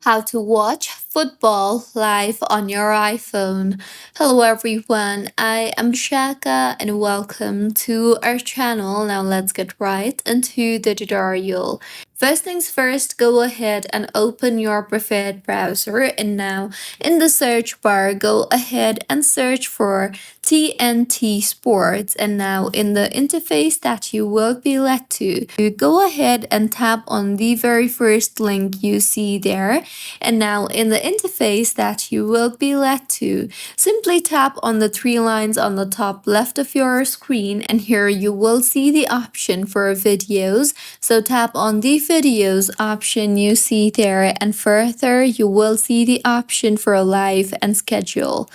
How to watch football live on your iPhone. Hello everyone, I am Shaka and welcome to our channel. Now let's get right into the tutorial. First things first, go ahead and open your preferred browser, and now in the search bar go ahead and search for TNT Sports, and now in the interface that you will be led to, go ahead and tap on the very first link you see there, and now in the interface that you will be led to, simply tap on the three lines on the top left of your screen, and here you will see the option for videos. So tap on the videos option you see there, and further you will see the option for live and schedule.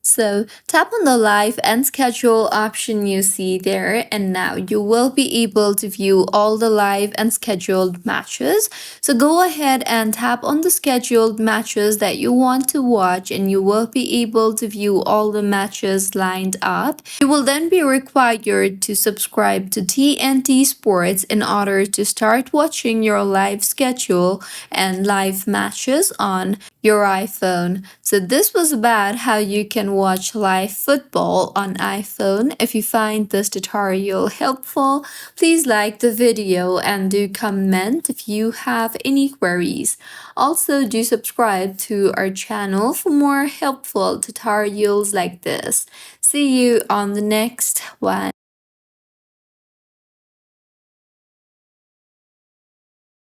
So tap on the live and schedule option you see there, and now you will be able to view all the live and scheduled matches. So go ahead and tap on the scheduled matches that you want to watch, and you will be able to view all the matches lined up. You will then be required to subscribe to TNT Sports in order to start watching your live schedule and live matches on your iPhone. So this was about how you can watch live football on iPhone. If you find this tutorial helpful, please like the video and do comment if you have any queries. Also, do subscribe to our channel for more helpful tutorials like this. See you on the next one.